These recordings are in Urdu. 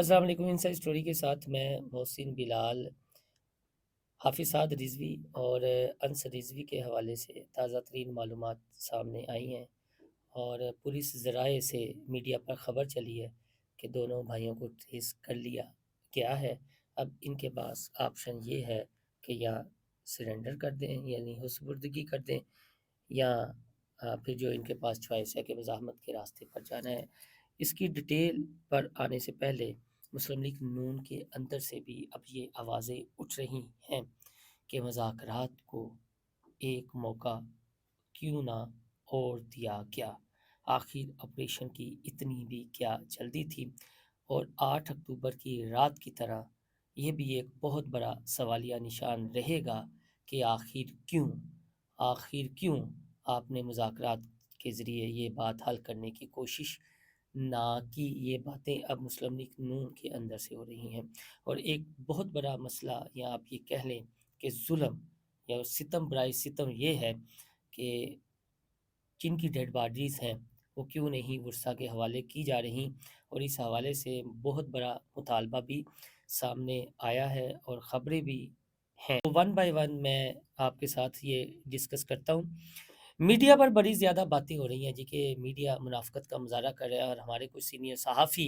السلام علیکم۔ انسائیڈ اسٹوری کے ساتھ میں محسن بلال حافظ سعد رضوی اور انس رضوی کے حوالے سے تازہ ترین معلومات سامنے آئی ہیں، اور پولیس ذرائع سے میڈیا پر خبر چلی ہے کہ دونوں بھائیوں کو ٹریس کر لیا گیا ہے۔ اب ان کے پاس آپشن یہ ہے کہ یا سرنڈر کر دیں، یعنی سپردگی کر دیں، یا پھر جو ان کے پاس چوائس ہے کہ مزاحمت کے راستے پر جانا ہے۔ اس کی ڈیٹیل پر آنے سے پہلے مسلم لیگ نون کے اندر سے بھی اب یہ آوازیں اٹھ رہی ہیں کہ مذاکرات کو ایک موقع کیوں نہ اور دیا گیا، آخر آپریشن کی اتنی بھی کیا جلدی تھی؟ اور 8 اکتوبر کی رات کی طرح یہ بھی ایک بہت بڑا سوالیہ نشان رہے گا کہ آخر کیوں آپ نے مذاکرات کے ذریعے یہ بات حل کرنے کی کوشش نہ کی۔ یہ باتیں اب مسلم لیگ نون کے اندر سے ہو رہی ہیں، اور ایک بہت بڑا مسئلہ یا آپ یہ کہہ لیں کہ ظلم یا ستم برائے ستم یہ ہے کہ جن کی ڈیڈ باڈیز ہیں وہ کیوں نہیں ورثہ کے حوالے کی جا رہی، اور اس حوالے سے بہت بڑا مطالبہ بھی سامنے آیا ہے اور خبریں بھی ہیں۔ ون بائی ون میں آپ کے ساتھ یہ ڈسکس کرتا ہوں۔ میڈیا پر بڑی زیادہ باتیں ہو رہی ہیں جی کہ میڈیا منافقت کا مظاہرہ کر رہا ہے، اور ہمارے کچھ سینئر صحافی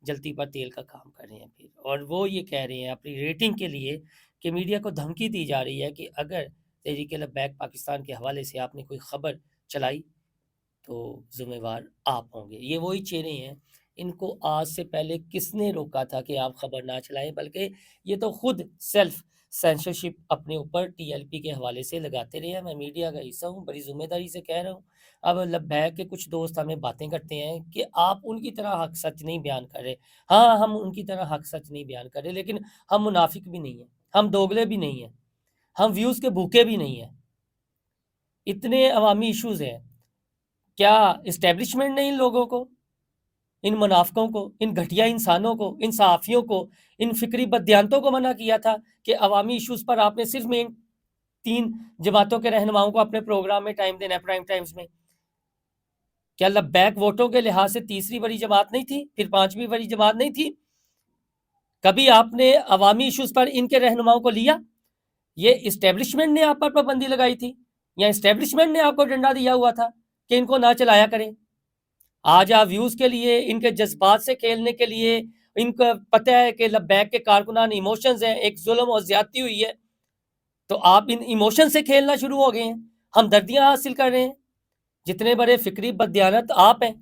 جلتی پر تیل کا کام کر رہے ہیں پھر، اور وہ یہ کہہ رہے ہیں اپنی ریٹنگ کے لیے کہ میڈیا کو دھمکی دی جا رہی ہے کہ اگر تحریک لبیک پاکستان کے حوالے سے آپ نے کوئی خبر چلائی تو ذمہ وار آپ ہوں گے۔ یہ وہی چہرے ہیں، ان کو آج سے پہلے کس نے روکا تھا کہ آپ خبر نہ چلائیں، بلکہ یہ تو خود سیلف سینسرشپ اپنے اوپر ٹی ایل پی کے حوالے سے لگاتے رہے ہیں۔ میں میڈیا کا حصہ ہوں، بڑی ذمہ داری سے کہہ رہا ہوں۔ اب لبیک کے کچھ دوست ہمیں باتیں کرتے ہیں کہ آپ ان کی طرح حق سچ نہیں بیان کر رہے۔ ہاں، ہم ان کی طرح حق سچ نہیں بیان کر رہے، لیکن ہم منافق بھی نہیں ہیں، ہم دوگلے بھی نہیں ہیں، ہم ویوز کے بھوکے بھی نہیں ہیں۔ اتنے عوامی ایشوز ہیں، کیا اسٹیبلشمنٹ نے ان لوگوں کو، ان منافقوں کو، ان گھٹیا انسانوں کو، ان صحافیوں کو، ان فکری بددیانتوں کو منع کیا تھا کہ عوامی ایشوز پر آپ نے صرف مین 3 جماعتوں کے رہنماؤں کو اپنے پروگرام میں ٹائم دینا ہے، پرائم ٹائمز میں؟ کیا لبیک ووٹوں کے لحاظ سے تیسری بڑی جماعت نہیں تھی، پھر 5ویں بڑی جماعت نہیں تھی؟ کبھی آپ نے عوامی ایشوز پر ان کے رہنماؤں کو لیا؟ یہ اسٹیبلشمنٹ نے آپ پر پابندی لگائی تھی، یا اسٹیبلشمنٹ نے آپ کو ڈنڈا دیا ہوا تھا کہ ان کو نہ چلایا کریں؟ آج آپ ویوز کے لیے، ان کے جذبات سے کھیلنے کے لیے، ان کو پتہ ہے کہ لبیک کے کارکنان ایموشنز ہیں، ایک ظلم اور زیادتی ہوئی ہے، تو آپ ان ایموشن سے کھیلنا شروع ہو گئے ہیں، ہمدردیاں حاصل کر رہے ہیں۔ جتنے بڑے فکری بددیانت آپ ہیں،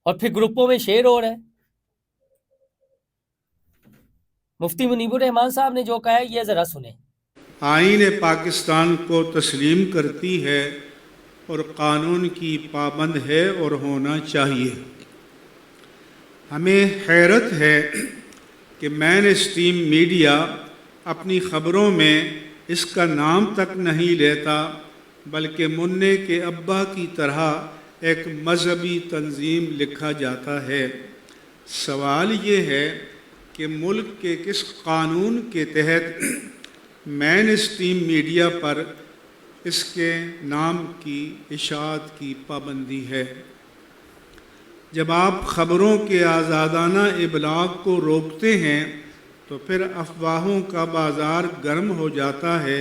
اور پھر گروپوں میں شیئر ہو رہے ہیں۔ مفتی منیب الرحمان صاحب نے جو کہا ہے یہ ذرا سنیں۔ آئین پاکستان کو تسلیم کرتی ہے اور قانون کی پابند ہے اور ہونا چاہیے۔ ہمیں حیرت ہے کہ مین اسٹریم میڈیا اپنی خبروں میں اس کا نام تک نہیں لیتا، بلکہ منّے کے ابا کی طرح ایک مذہبی تنظیم لکھا جاتا ہے۔ سوال یہ ہے کہ ملک کے کس قانون کے تحت مین اسٹریم میڈیا پر اس کے نام کی اشاعت کی پابندی ہے؟ جب آپ خبروں کے آزادانہ ابلاغ کو روکتے ہیں تو پھر افواہوں کا بازار گرم ہو جاتا ہے،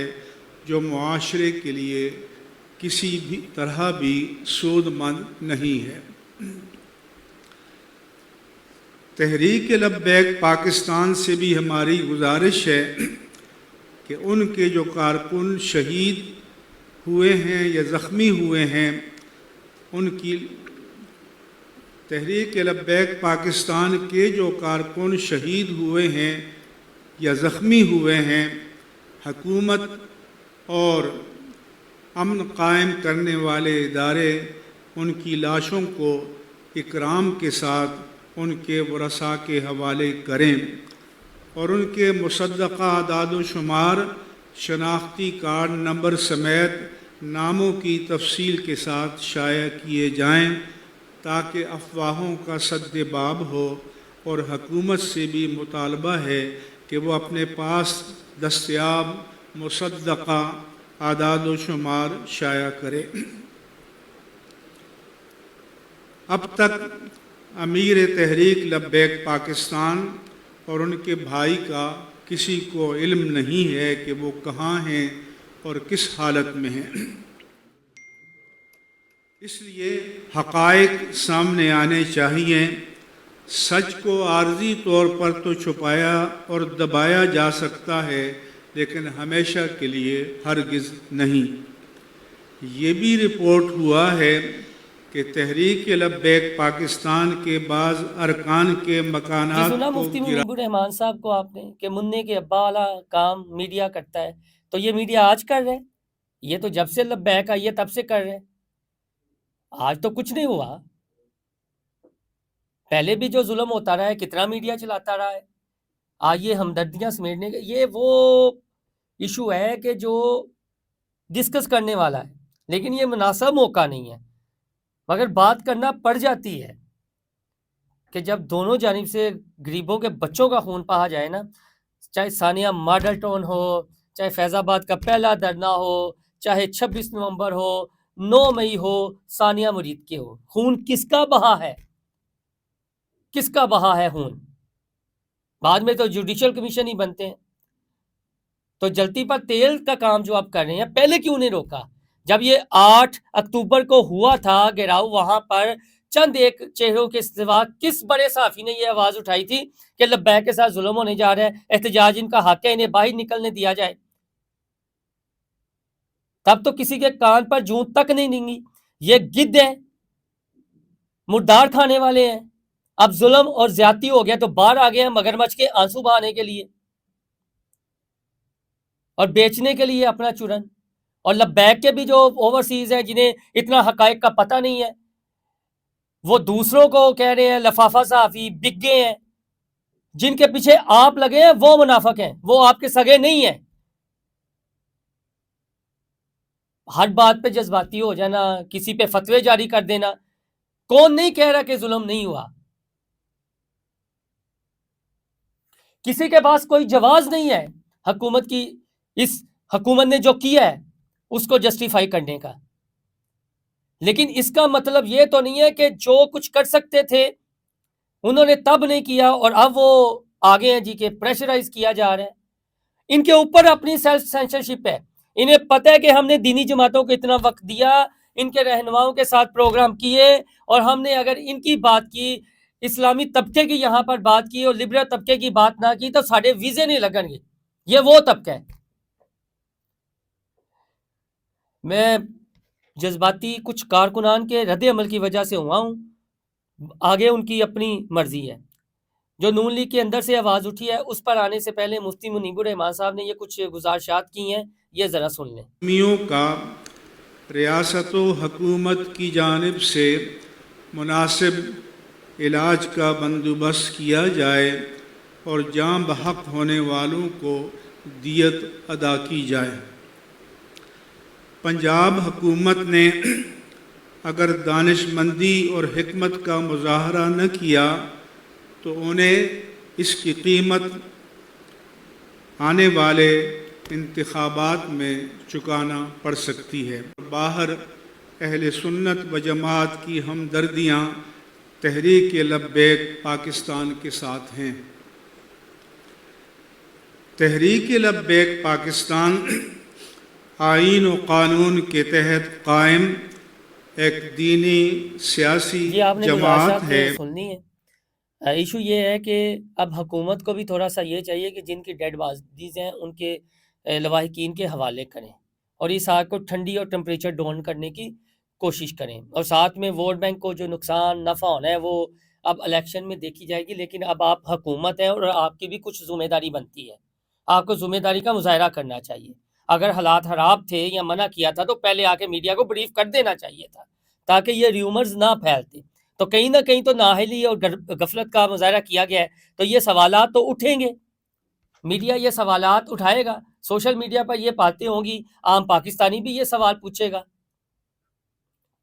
جو معاشرے کے لیے کسی بھی طرح بھی سود مند نہیں ہے۔ تحریک لبیک پاکستان سے بھی ہماری گزارش ہے کہ ان کے جو کارکن شہید ہوئے ہیں یا زخمی ہوئے ہیں، ان کی تحریک لبیک پاکستان کے جو کارکن شہید ہوئے ہیں یا زخمی ہوئے ہیں، حکومت اور امن قائم کرنے والے ادارے ان کی لاشوں کو اکرام کے ساتھ ان کے ورثاء کے حوالے کریں، اور ان کے مصدقہ اعداد و شمار، شناختی کارڈ نمبر سمیت ناموں کی تفصیل کے ساتھ شائع کیے جائیں، تاکہ افواہوں کا سد باب ہو۔ اور حکومت سے بھی مطالبہ ہے کہ وہ اپنے پاس دستیاب مصدقہ اعداد و شمار شائع کرے۔ اب تک امیر تحریک لبیک پاکستان اور ان کے بھائی کا کسی کو علم نہیں ہے کہ وہ کہاں ہیں اور کس حالت میں ہیں۔ اس لیے حقائق سامنے آنے چاہیے۔ سچ کو عارضی طور پر تو چھپایا اور دبایا جا سکتا ہے، لیکن ہمیشہ کے لیے ہرگز نہیں۔ یہ بھی رپورٹ ہوا ہے کہ تحریک لبیک پاکستان کے بعض ارکان کے مکانات سنا کو مفتی منیب الرحمان صاحب کو آپ نے کہ منع کے ابا والا کام میڈیا کرتا ہے، تو یہ میڈیا آج کر رہے، یہ تو جب سے لبیک آئی ہے تب سے کر رہے، آج تو کچھ نہیں ہوا۔ پہلے بھی جو ظلم ہوتا رہا ہے کتنا میڈیا چلاتا رہا ہے، آج یہ ہمدردیاں سمیٹنے کے یہ وہ ایشو ہے کہ جو ڈسکس کرنے والا ہے، لیکن یہ مناسب موقع نہیں ہے، مگر بات کرنا پڑ جاتی ہے کہ جب دونوں جانب سے غریبوں کے بچوں کا خون بہا جائے نا، چاہے ثانیہ ماڈل ٹاؤن ہو، چاہے فیض آباد کا پہلا دھرنا ہو، چاہے 26 نومبر ہو، 9 مئی ہو، ثانیہ مرید کے ہو، خون کس کا بہا ہے؟ کس کا بہا ہے خون؟ بعد میں تو جوڈیشل کمیشن ہی بنتے ہیں۔ تو جلتی پر تیل کا کام جو آپ کر رہے ہیں، پہلے کیوں نہیں روکا؟ جب یہ 8 اکتوبر کو ہوا تھا گھیراؤ، وہاں پر چند ایک چہروں کے سوا کس بڑے صحافی نے یہ آواز اٹھائی تھی کہ لبیک کے ساتھ ظلم ہونے جا رہا ہے، احتجاج ان کا حق ہے، انہیں باہر نکلنے دیا جائے؟ تب تو کسی کے کان پر جون تک نہیں ننگی۔ یہ گدھ ہیں، مردار کھانے والے ہیں، اب ظلم اور زیادتی ہو گیا تو باہر آ گئے ہیں مگرمچھ کے آنسو بہانے کے لیے اور بیچنے کے لیے اپنا چرن۔ اور لبیک کے بھی جو اوورسیز ہیں جنہیں اتنا حقائق کا پتہ نہیں ہے، وہ دوسروں کو کہہ رہے ہیں لفافہ صحافی بک گئے ہیں، جن کے پیچھے آپ لگے ہیں وہ منافق ہیں، وہ آپ کے سگے نہیں ہیں۔ ہر بات پہ جذباتی ہو جانا، کسی پہ فتوے جاری کر دینا، کون نہیں کہہ رہا کہ ظلم نہیں ہوا؟ کسی کے پاس کوئی جواز نہیں ہے حکومت کی، اس حکومت نے جو کیا ہے اس کو جسٹیفائی کرنے کا، لیکن اس کا مطلب یہ تو نہیں ہے کہ جو کچھ کر سکتے تھے انہوں نے تب نہیں کیا اور اب وہ آگے ہیں جی کہ پریشرائز کیا جا رہا ہے۔ ان کے اوپر اپنی سیلف سینسرشپ ہے، انہیں پتہ ہے کہ ہم نے دینی جماعتوں کو اتنا وقت دیا، ان کے رہنماؤں کے ساتھ پروگرام کیے، اور ہم نے اگر ان کی بات کی، اسلامی طبقے کی یہاں پر بات کی اور لبرل طبقے کی بات نہ کی تو ساڑھے ویزے نہیں لگن گے۔ یہ وہ طبقہ ہے۔ میں جذباتی کچھ کارکنان کے رد عمل کی وجہ سے ہوا ہوں، آگے ان کی اپنی مرضی ہے۔ جو نون لیگ کے اندر سے آواز اٹھی ہے اس پر آنے سے پہلے مفتی منیب الرحمان صاحب نے یہ کچھ گزارشات کی ہیں، یہ ذرا سن لیں۔ میوں کا ریاست و حکومت کی جانب سے مناسب علاج کا بندوبست کیا جائے اور جاں بحق ہونے والوں کو دیت ادا کی جائے۔ پنجاب حکومت نے اگر دانش مندی اور حکمت کا مظاہرہ نہ کیا تو انہیں اس کی قیمت آنے والے انتخابات میں چکانا پڑ سکتی ہے۔ باہر اہل سنت و جماعت کی ہمدردیاں تحریک لبیک پاکستان کے ساتھ ہیں۔ تحریک لبیک پاکستان آئین و قانون کے تحت قائم ایک دینی سیاسی جماعت ہے۔ سننی ہے ایشو یہ ہے کہ اب حکومت کو بھی تھوڑا سا یہ چاہیے کہ جن کی ڈیڈ باڈیز ہیں ان کے لواحقین کے حوالے کریں اور اس آگ کو ٹھنڈی اور ٹمپریچر ڈاؤن کرنے کی کوشش کریں، اور ساتھ میں ووٹ بینک کو جو نقصان نفع ہونا ہے وہ اب الیکشن میں دیکھی جائے گی، لیکن اب آپ حکومت ہیں اور آپ کی بھی کچھ ذمہ داری بنتی ہے، آپ کو ذمہ داری کا مظاہرہ کرنا چاہیے۔ اگر حالات خراب تھے یا منع کیا تھا تو پہلے آ کے میڈیا کو بریف کر دینا چاہیے تھا تاکہ یہ ریومرز نہ پھیلتے۔ تو کہیں نہ کہیں تو نااہلی اور غفلت کا مظاہرہ کیا گیا ہے، تو یہ سوالات تو اٹھیں گے، میڈیا یہ سوالات اٹھائے گا، سوشل میڈیا پر یہ باتیں ہوں گی، عام پاکستانی بھی یہ سوال پوچھے گا۔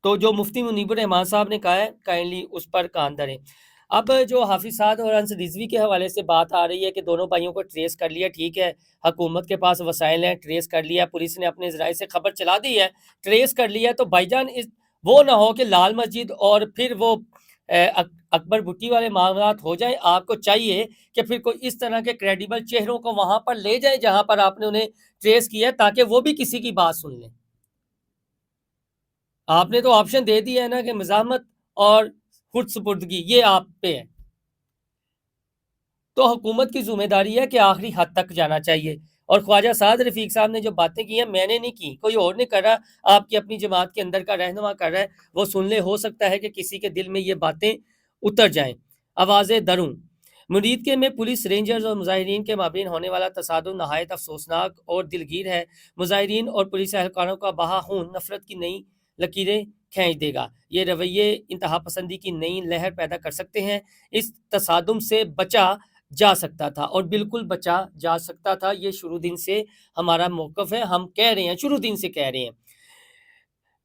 تو جو مفتی منیب الرحمان صاحب نے کہا ہے کائنڈلی اس پر کان دھریں۔ اب جو حافظ سعد اور انس رضوی کے حوالے سے بات آ رہی ہے کہ دونوں بھائیوں کو ٹریس کر لیا، ٹھیک ہے، حکومت کے پاس وسائل ہیں، ٹریس کر لیا، پولیس نے اپنے ذرائع سے خبر چلا دی ہے، ٹریس کر لیا، تو بھائی جان وہ نہ ہو کہ لال مسجد اور پھر وہ اکبر بھٹی والے معاملات ہو جائیں، آپ کو چاہیے کہ پھر کوئی اس طرح کے کریڈیبل چہروں کو وہاں پر لے جائیں جہاں پر آپ نے انہیں ٹریس کیا ہے، تاکہ وہ بھی کسی کی بات سن لیں۔ آپ نے تو آپشن دے دیا ہے نا کہ مزاحمت اور خود سپردگی یہ آپ پہ ہے، تو حکومت کی ذمہ داری ہے کہ آخری حد تک جانا چاہیے۔ اور خواجہ سعد رفیق صاحب نے جو باتیں کی ہیں، میں نے نہیں کی، کوئی اور نہیں کر رہا، آپ کی اپنی جماعت کے اندر کا رہنما کر رہا ہے، وہ سن لے، ہو سکتا ہے کہ کسی کے دل میں یہ باتیں اتر جائیں۔ آوازیں دروں، مرید کے میں پولیس رینجرز اور مظاہرین کے مابین ہونے والا تصادم نہایت افسوسناک اور دلگیر ہے۔ مظاہرین اور پولیس اہلکاروں کا بہا خون نفرت کی نئی لکیریں کھینچ دے گا۔ یہ رویے انتہا پسندی کی نئی لہر پیدا کر سکتے ہیں۔ اس تصادم سے بچا جا سکتا تھا، اور بالکل بچا جا سکتا تھا، یہ شروع دن سے ہمارا موقف ہے، ہم کہہ رہے ہیں، شروع دن سے کہہ رہے ہیں۔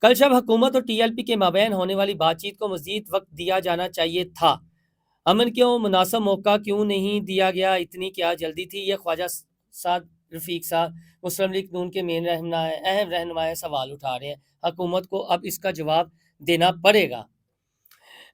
کل شب حکومت اور ٹی ایل پی کے مابین ہونے والی بات چیت کو مزید وقت دیا جانا چاہیے تھا۔ امن کیوں مناسب موقع کیوں نہیں دیا گیا، اتنی کیا جلدی تھی؟ یہ خواجہ سعد رفیق صاحب مسلم لیگ نون کے مین اہم رہنمائے سوال اٹھا رہے ہیں، حکومت کو اب اس کا جواب دینا پڑے گا۔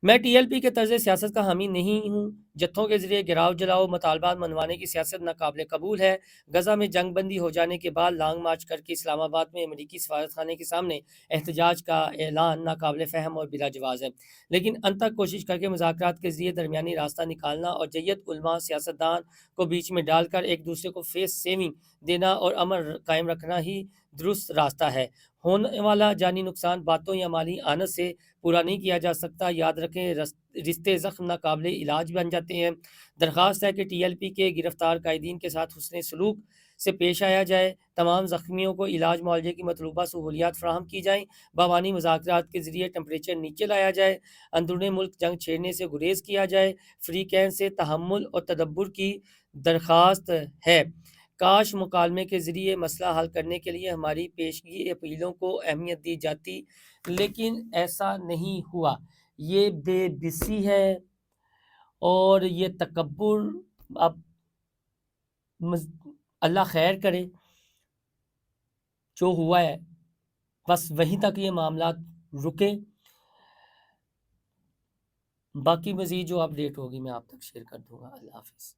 میں ٹی ایل پی کے طرز سیاست کا حامی نہیں ہوں۔ جتھوں کے ذریعے گراؤ جلاؤ مطالبات منوانے کی سیاست ناقابل قبول ہے۔ غزہ میں جنگ بندی ہو جانے کے بعد لانگ مارچ کر کے اسلام آباد میں امریکی سفارت خانے کے سامنے احتجاج کا اعلان ناقابل فہم اور بلا جواز ہے، لیکن انتھک کوشش کر کے مذاکرات کے ذریعے درمیانی راستہ نکالنا اور جیت علماء سیاستدان کو بیچ میں ڈال کر ایک دوسرے کو فیس سیونگ دینا اور امن قائم رکھنا ہی درست راستہ ہے۔ ہونے والا جانی نقصان باتوں یا مالی آنت سے پورا نہیں کیا جا سکتا۔ یاد رکھیں، رشتے زخم ناقابل علاج بن جاتے ہیں۔ درخواست ہے کہ ٹی ایل پی کے گرفتار قائدین کے ساتھ حسن سلوک سے پیش آیا جائے، تمام زخمیوں کو علاج معالجے کی مطلوبہ سہولیات فراہم کی جائیں، بامعنی مذاکرات کے ذریعے ٹمپریچر نیچے لایا جائے، اندرون ملک جنگ چھیڑنے سے گریز کیا جائے۔ فریقین سے تحمل اور تدبر کی درخواست ہے۔ کاش مکالمے کے ذریعے مسئلہ حل کرنے کے لیے ہماری پیشگی اپیلوں کو اہمیت دی جاتی، لیکن ایسا نہیں ہوا۔ یہ بے بسی ہے اور یہ تکبر۔ اب اللہ خیر کرے، جو ہوا ہے بس وہیں تک یہ معاملات رکے، باقی مزید جو اپڈیٹ ہوگی میں آپ تک شیئر کر دوں گا۔ اللہ حافظ۔